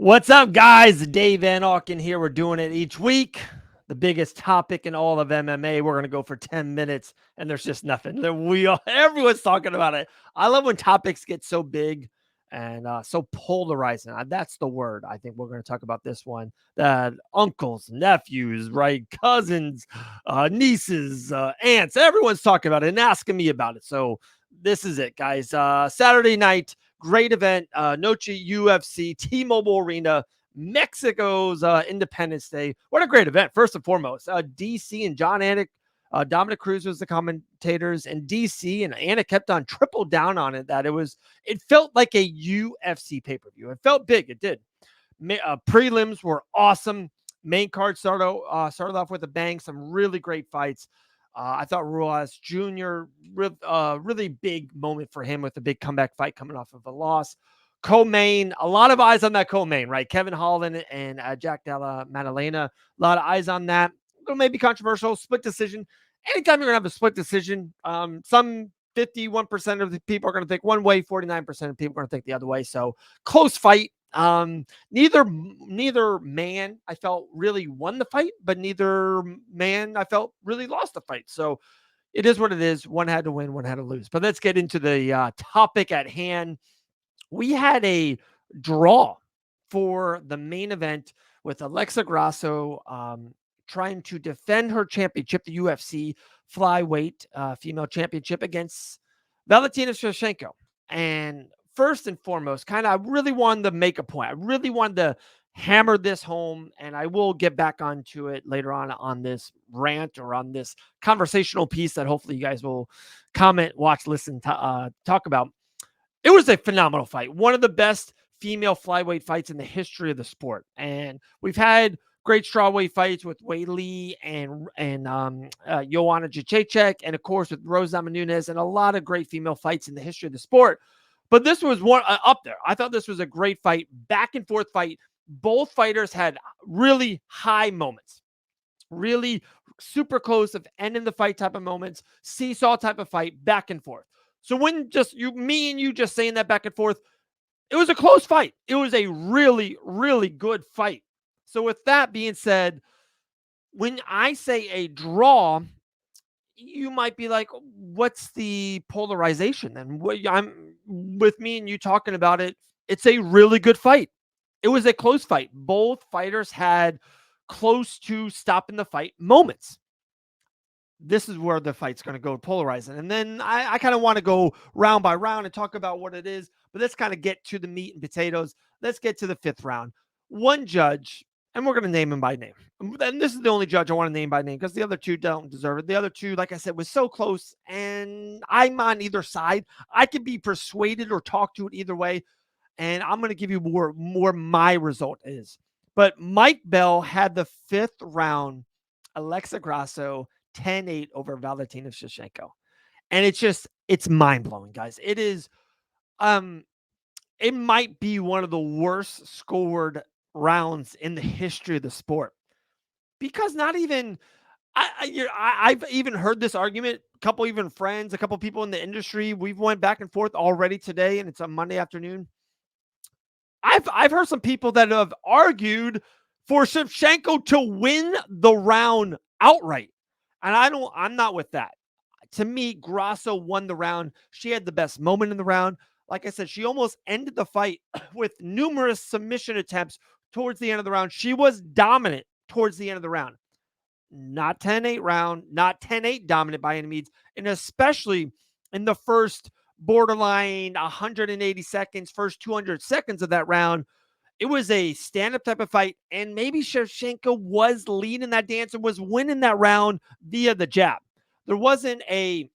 What's up, guys? Dave Van Auken here. We're doing it each week. The biggest topic in all of MMA. We're gonna go for 10 minutes, and there's just nothing. Everyone's talking about it. I love when topics get so big and so polarizing. That's the word. I think we're gonna talk about this one. That uncles, nephews, right, cousins, nieces, aunts. Everyone's talking about it and asking me about it. So this is it, guys. Saturday night. Great event, Noche UFC, T-Mobile Arena, Mexico's Independence Day. What a great event! First and foremost, DC and John Anik, Dominic Cruz was the commentators, and DC and Anik kept on triple down on it. It felt like a UFC pay-per-view. It felt big. It did. Prelims were awesome. Main card started off with a bang. Some really great fights. I thought Ruiz Jr. Really big moment for him with a big comeback fight coming off of a loss. Co-main, a lot of eyes on that co-main, right? Kevin Holland and Jack Della Maddalena. A lot of eyes on that. Maybe controversial split decision. Anytime you're gonna have a split decision, some 51% of the people are going to think one way, 49% of people are going to think the other way. So close fight. Neither man I felt really won the fight, but neither man I felt really lost the fight. So it is what it is. One had to win, one had to lose. But let's get into the topic at hand. We had a draw for the main event with Alexa Grasso trying to defend her championship, the UFC flyweight female championship, against Valentina Shevchenko. And first and foremost, I really wanted to make a point. I really wanted to hammer this home, and I will get back onto it later on this rant or on this conversational piece that hopefully you guys will comment, watch, listen, talk about. It was a phenomenal fight. One of the best female flyweight fights in the history of the sport. And we've had great strawweight fights with Wei Lee and Joanna Jacek, and of course with Rose Namajunas, and a lot of great female fights in the history of the sport. But this was one up there. I thought this was a great fight, back and forth fight. Both fighters had really high moments, really super close of ending the fight type of moments, seesaw type of fight, back and forth. So when just me and you just saying that back and forth, it was a close fight. It was a really, really good fight. So with that being said, when I say a draw, you might be like, what's the polarization? And I'm with me and you talking about it. It's a really good fight. It was a close fight. Both fighters had close to stopping the fight moments. This is where the fight's going to go polarizing. And then I kind of want to go round by round and talk about what it is, but let's kind of get to the meat and potatoes. Let's get to the fifth round. One judge, and we're going to name him by name. And this is the only judge I want to name by name because the other two don't deserve it. The other two, like I said, was so close, and I'm on either side. I could be persuaded or talk to it either way, and I'm going to give you more my result is. But Mike Bell had the fifth round, Alexa Grasso 10-8 over Valentina Shevchenko. And it's mind-blowing, guys. It is it might be one of the worst scored rounds in the history of the sport. Because not even I've even heard this argument, a couple even friends, a couple people in the industry, we've went back and forth already today, and it's a Monday afternoon. I've heard some people that have argued for Shevchenko to win the round outright. And I'm not with that. To me, Grasso won the round. She had the best moment in the round. Like I said, she almost ended the fight with numerous submission attempts towards the end of the round. She was dominant towards the end of the round. Not 10-8 round, not 10-8 dominant by any means, and especially in the first borderline 180 seconds, first 200 seconds of that round. It was a stand-up type of fight, and maybe Shevchenko was leading that dance and was winning that round via the jab. There wasn't a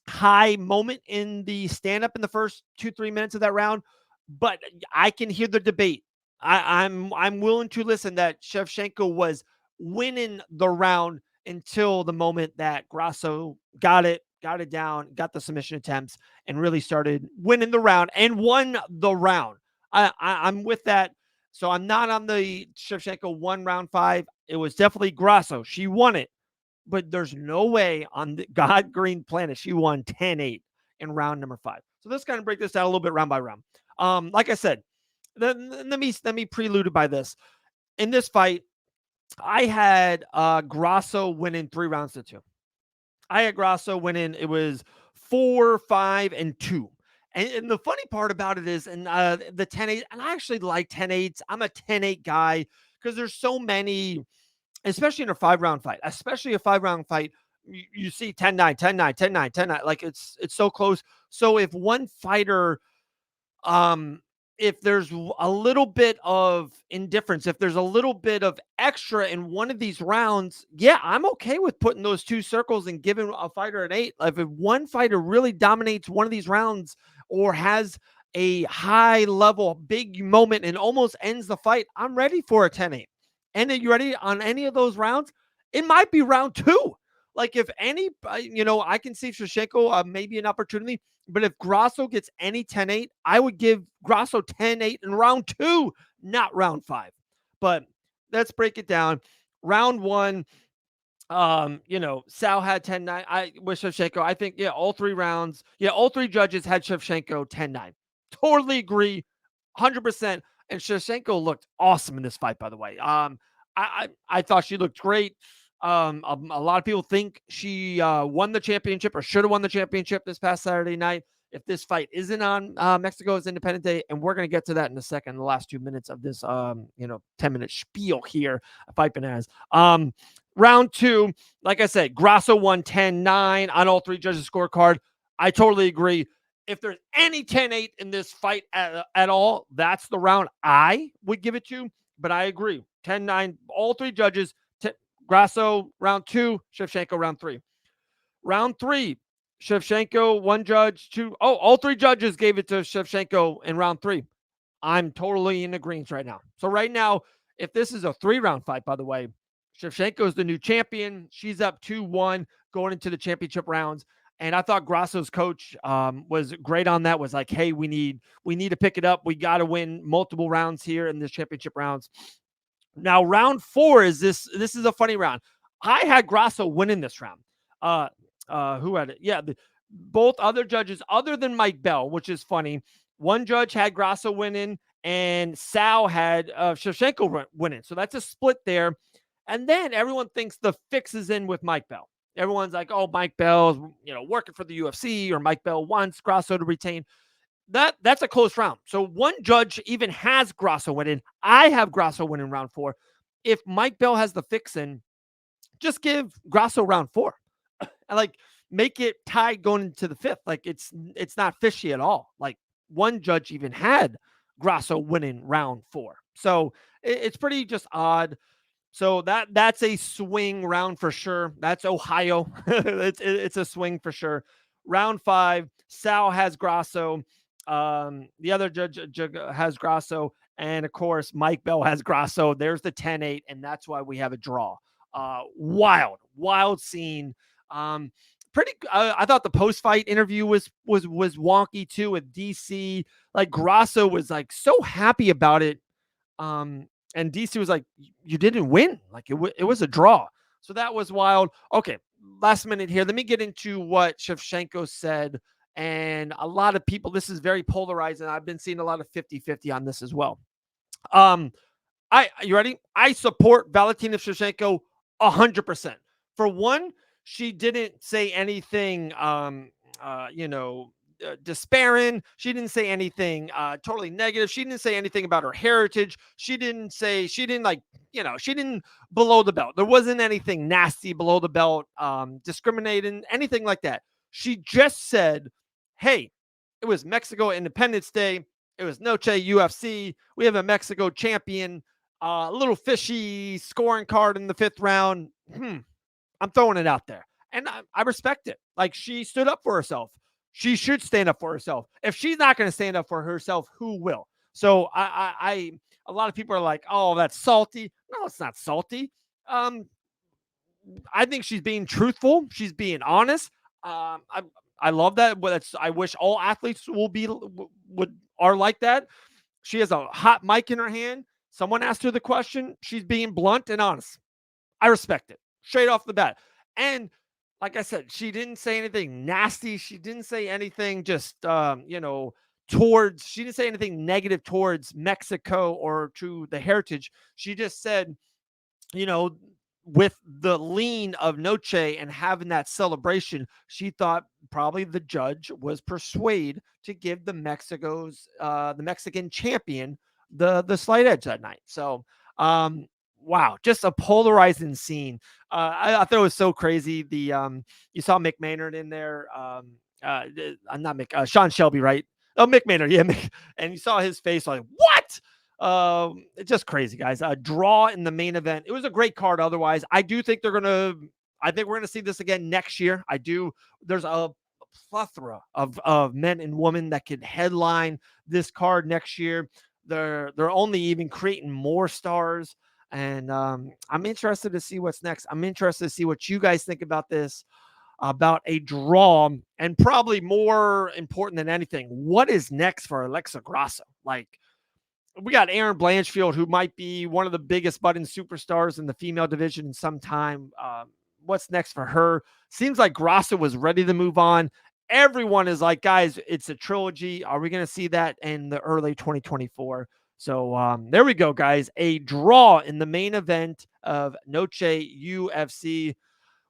high moment in the stand-up in the first 2-3 minutes of that round, but I can hear the debate. I'm willing to listen that Shevchenko was winning the round until the moment that Grasso got it down, got the submission attempts, and really started winning the round and won the round. I'm with that. So I'm not on the Shevchenko 1 round 5. It was definitely Grasso. She won it. But there's no way on the God green planet she won 10-8 in round number 5. So let's kind of break this down a little bit round by round. Like I said, let me prelude by this. In this fight, I had Grasso winning 3 rounds to 2. I had Grasso winning. It was 4, 5, and 2. And the funny part about it is, and the 10-8, and I actually like 10-8s. I'm a 10-8 guy because there's so many, especially in a 5 round fight, especially a 5 round fight. You see 10-9, 10-9, 10-9, 10-9. Like it's so close. So if one fighter um if there's a little bit of indifference, if there's a little bit of extra in one of these rounds, yeah, I'm okay with putting those 2 circles and giving a fighter an 8. Like if one fighter really dominates one of these rounds or has a high level big moment and almost ends the fight, I'm ready for a 10-8. And then you ready on any of those rounds? It might be round 2. Like if any, I can see Shevchenko maybe an opportunity, but if Grasso gets any 10-8, I would give Grasso 10-8 in round 2, not round 5. But let's break it down. Round 1, Sal had 10-9. I with Shevchenko. I think, yeah, all 3 rounds. Yeah, all 3 judges had Shevchenko 10-9. Totally agree. 100%. And Shevchenko looked awesome in this fight, by the way. I thought she looked great. A lot of people think she won the championship or should have won the championship this past Saturday night. If this fight isn't on Mexico's Independence Day, and we're going to get to that in a second, the last 2 minutes of this, 10-minute spiel here, Fight Banaz. Round 2, like I said, Grasso won 10-9 on all 3 judges' scorecard. I totally agree. If there's any 10-8 in this fight at all, that's the round I would give it to. But I agree. 10-9, all 3 judges. Grasso round 2, Shevchenko round 3. Round 3, Shevchenko, 1 judge, 2. Oh, all 3 judges gave it to Shevchenko in round 3. I'm totally in agreement right now. So right now, if this is a 3-round fight, by the way, Shevchenko is the new champion. She's up 2-1 going into the championship rounds. And I thought Grasso's coach was great on that. Was like, hey, we need to pick it up. We got to win multiple rounds here in this championship rounds. Now, round 4 is this. This is a funny round. I had Grasso winning this round. Who had it? Yeah, both other judges, other than Mike Bell, which is funny. One judge had Grasso winning, and Sal had Shevchenko winning. So that's a split there. And then everyone thinks the fix is in with Mike Bell. Everyone's like, "Oh, Mike Bell's working for the UFC, or Mike Bell wants Grasso to retain." That's a close round. So one judge even has Grasso winning. I have Grasso winning round 4. If Mike Bell has the fix in, just give Grasso round 4. And like make it tied going into the 5th. Like it's not fishy at all. Like one judge even had Grasso winning round 4. So it's pretty just odd. So that's a swing round for sure. That's Ohio. It's a swing for sure. Round 5, Sal has Grasso. The other judge has Grasso, and of course Mike Bell has Grasso. There's the 10-8, and that's why we have a draw. Wild scene. Pretty. I thought the post fight interview was wonky too with DC. Like Grasso was like so happy about it. And DC was like, "You didn't win. Like it was a draw." So that was wild. Okay, last minute here. Let me get into what Shevchenko said. And a lot of people, this is very polarizing. I've been seeing a lot of 50-50 on this as well. You ready? I support Valentina Shevchenko 100%. For one, she didn't say anything despairing. She didn't say anything totally negative. She didn't say anything about her heritage. She didn't she didn't below the belt. There wasn't anything nasty below the belt, discriminating, anything like that. She just said, hey, it was Mexico Independence Day. It was Noche UFC. We have a Mexico champion. A little fishy scoring card in the 5th round. I'm throwing it out there. And I respect it. Like she stood up for herself. She should stand up for herself. If she's not going to stand up for herself, who will? So a lot of people are like, "Oh, that's salty." No, it's not salty. I think she's being truthful. She's being honest. I love that. But I wish all athletes are like that. She has a hot mic in her hand. Someone asked her the question. She's being blunt and honest. I respect it straight off the bat. And like I said, she didn't say anything nasty. She didn't say anything just, towards, she didn't say anything negative towards Mexico or to the heritage. She just said, you know, with the lean of Noche and having that celebration, she thought probably the judge was persuaded to give the Mexican champion the slight edge that night. So wow, just a polarizing scene. I thought it was so crazy. You saw Mick Maynard in there. I'm not Mick, Sean Shelby, right? Oh, Mick Maynard, yeah, Mick, and you saw his face like, what? It's just crazy, guys. A draw in the main event. It was a great card. Otherwise, I do think they're gonna. I think we're gonna see this again next year. I do. There's a plethora of men and women that can headline this card next year. They're only even creating more stars, and I'm interested to see what's next. I'm interested to see what you guys think about this, about a draw, and probably more important than anything, what is next for Alexa Grasso? Like, we got Aaron Blanchfield, who might be one of the biggest budding superstars in the female division in some time. What's next for her? Seems like Grasso was ready to move on. Everyone is like, guys, it's a trilogy. Are we going to see that in the early 2024? So there we go, guys. A draw in the main event of Noche UFC.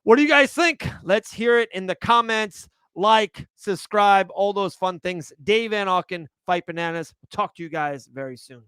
What do you guys think? Let's hear it in the comments. Like, subscribe, all those fun things. Dave Van Auken, Fight Bananas. Talk to you guys very soon.